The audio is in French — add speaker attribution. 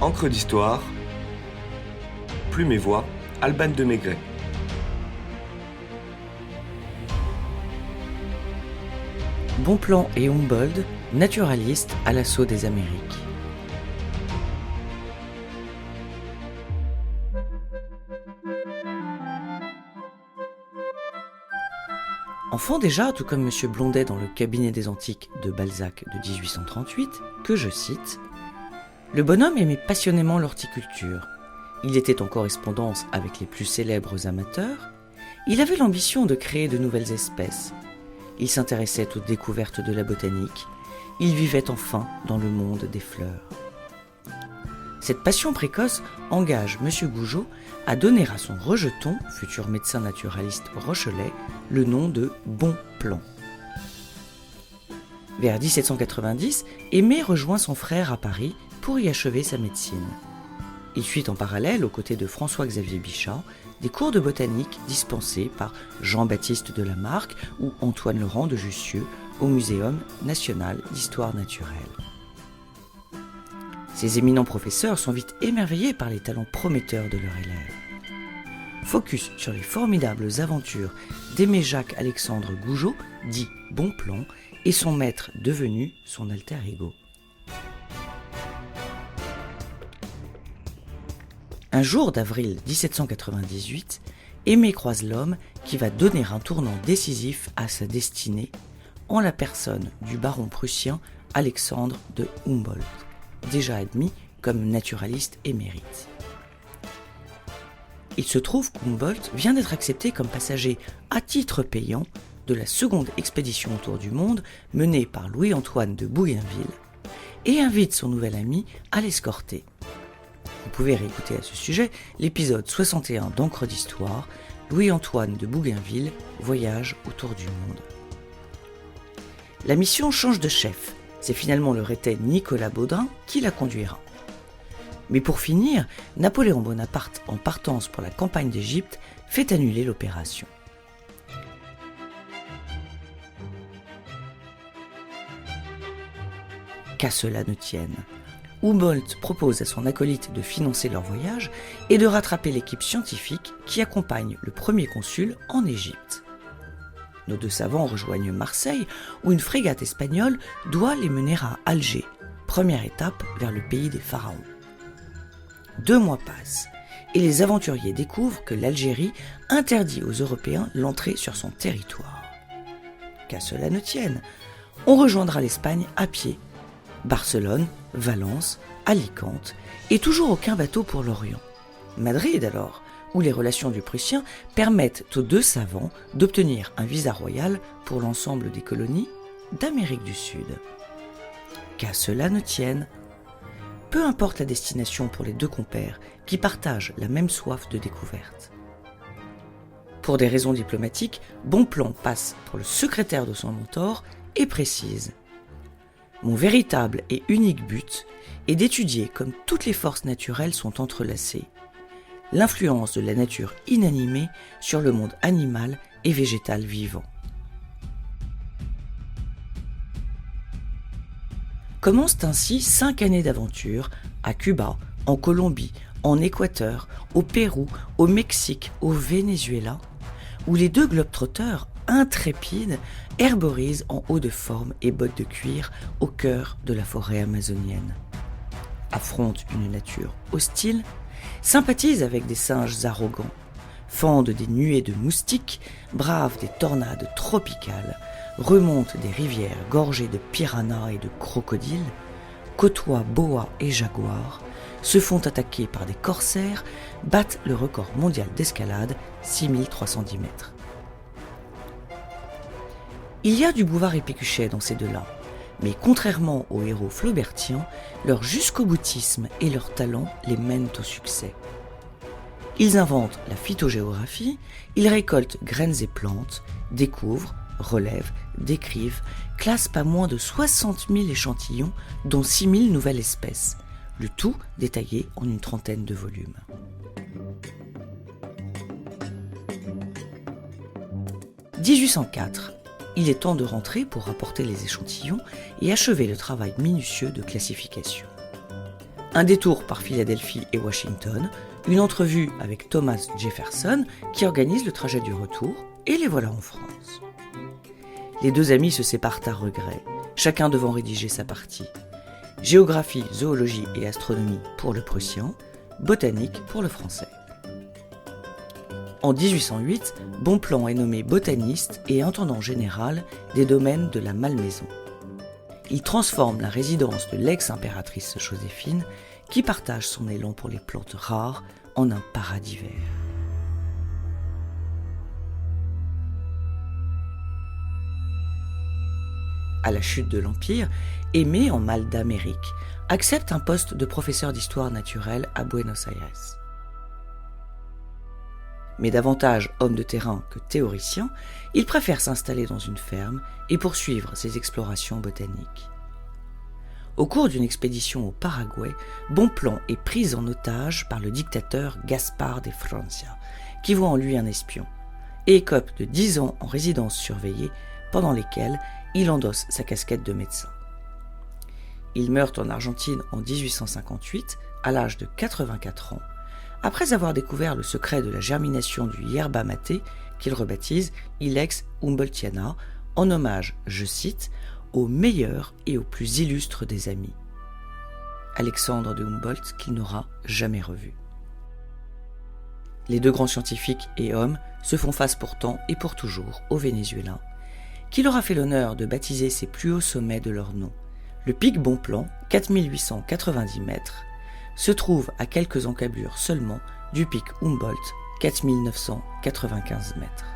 Speaker 1: Encre d'histoire, Plume et Voix, Alban de Maigret.
Speaker 2: Bonpland et Humboldt, naturalistes à l'assaut des Amériques. Enfant déjà, tout comme M. Blondet dans le cabinet des antiques de Balzac de 1838, que je cite, le bonhomme aimait passionnément l'horticulture. Il était en correspondance avec les plus célèbres amateurs. Il avait l'ambition de créer de nouvelles espèces. Il s'intéressait aux découvertes de la botanique. Il vivait enfin dans le monde des fleurs. Cette passion précoce engage M. Gougeot à donner à son rejeton, futur médecin naturaliste rochelais, le nom de Bonpland. Vers 1790, Aimé rejoint son frère à Paris pour y achever sa médecine. Il suit en parallèle, aux côtés de François-Xavier Bichat, des cours de botanique dispensés par Jean-Baptiste de Lamarck ou Antoine Laurent de Jussieu au Muséum national d'histoire naturelle. Ces éminents professeurs sont vite émerveillés par les talents prometteurs de leurs élèves. Focus sur les formidables aventures d'Aimé Jacques-Alexandre Gougeot, dit Bonpland, et son maître devenu son alter ego. Un jour d'avril 1798, Aimé croise l'homme qui va donner un tournant décisif à sa destinée, en la personne du baron prussien Alexandre de Humboldt, déjà admis comme naturaliste émérite. Il se trouve qu'Humboldt vient d'être accepté comme passager à titre payant de la seconde expédition autour du monde menée par Louis-Antoine de Bougainville et invite son nouvel ami à l'escorter. Vous pouvez réécouter à ce sujet l'épisode 61 d'Encre d'Histoire, Louis-Antoine de Bougainville, voyage autour du monde. La mission change de chef. C'est finalement le rétais Nicolas Baudrin qui la conduira. Mais pour finir, Napoléon Bonaparte, en partance pour la campagne d'Égypte, fait annuler l'opération. Qu'à cela ne tienne. Humboldt propose à son acolyte de financer leur voyage et de rattraper l'équipe scientifique qui accompagne le premier consul en Égypte. Nos deux savants rejoignent Marseille où une frégate espagnole doit les mener à Alger, première étape vers le pays des pharaons. 2 mois passent et les aventuriers découvrent que l'Algérie interdit aux Européens l'entrée sur son territoire. Qu'à cela ne tienne, on rejoindra l'Espagne à pied. Barcelone, Valence, Alicante, et toujours aucun bateau pour l'Orient. Madrid alors, où les relations du Prussien permettent aux 2 savants d'obtenir un visa royal pour l'ensemble des colonies d'Amérique du Sud. Qu'à cela ne tienne, peu importe la destination pour les 2 compères qui partagent la même soif de découverte. Pour des raisons diplomatiques, Bonpland passe pour le secrétaire de son mentor et précise « Mon véritable et unique but est d'étudier comme toutes les forces naturelles sont entrelacées, l'influence de la nature inanimée sur le monde animal et végétal vivant. » Commencent ainsi 5 années d'aventure à Cuba, en Colombie, en Équateur, au Pérou, au Mexique, au Venezuela, où les 2 globetrotters intrépides herborisent en haut de forme et bottes de cuir au cœur de la forêt amazonienne. Affrontent une nature hostile, sympathisent avec des singes arrogants, fendent des nuées de moustiques, bravent des tornades tropicales, remontent des rivières gorgées de piranhas et de crocodiles, côtoient boas et jaguars, se font attaquer par des corsaires, battent le record mondial d'escalade, 6310 mètres. Il y a du Bouvard et Pécuchet dans ces 2-là, mais contrairement aux héros flaubertiens, leur jusqu'au-boutisme et leur talent les mènent au succès. Ils inventent la phytogéographie, ils récoltent graines et plantes, découvrent, relèvent, décrivent, classent pas moins de 60 000 échantillons, dont 6 000 nouvelles espèces, le tout détaillé en une 30aine de volumes. « 1804. Il est temps de rentrer pour rapporter les échantillons et achever le travail minutieux de classification. Un détour par Philadelphie et Washington, une entrevue avec Thomas Jefferson qui organise le trajet du retour, et les voilà en France. Les deux amis se séparent à regret, chacun devant rédiger sa partie. Géographie, zoologie et astronomie pour le prussien, botanique pour le français. En 1808, Bonpland est nommé botaniste et intendant général des domaines de la Malmaison. Il transforme la résidence de l'ex-impératrice Joséphine, qui partage son élan pour les plantes rares, en un paradis vert. À la chute de l'Empire, Aimé, en mal d'Amérique, accepte un poste de professeur d'histoire naturelle à Buenos Aires. Mais davantage homme de terrain que théoricien, il préfère s'installer dans une ferme et poursuivre ses explorations botaniques. Au cours d'une expédition au Paraguay, Bonpland est pris en otage par le dictateur Gaspar de Francia, qui voit en lui un espion, et écope de 10 ans en résidence surveillée, pendant lesquelles il endosse sa casquette de médecin. Il meurt en Argentine en 1858, à l'âge de 84 ans, après avoir découvert le secret de la germination du yerba maté, qu'il rebaptise Ilex humboldtiana, en hommage, je cite, au meilleur et au plus illustre des amis, Alexandre de Humboldt, qu'il n'aura jamais revu. Les deux grands scientifiques et hommes se font face pourtant et pour toujours au Vénézuélin, qui leur a fait l'honneur de baptiser ses plus hauts sommets de leur nom. Le pic Bonpland, 4890 mètres, se trouve à quelques encablures seulement du pic Humboldt, 4995 mètres.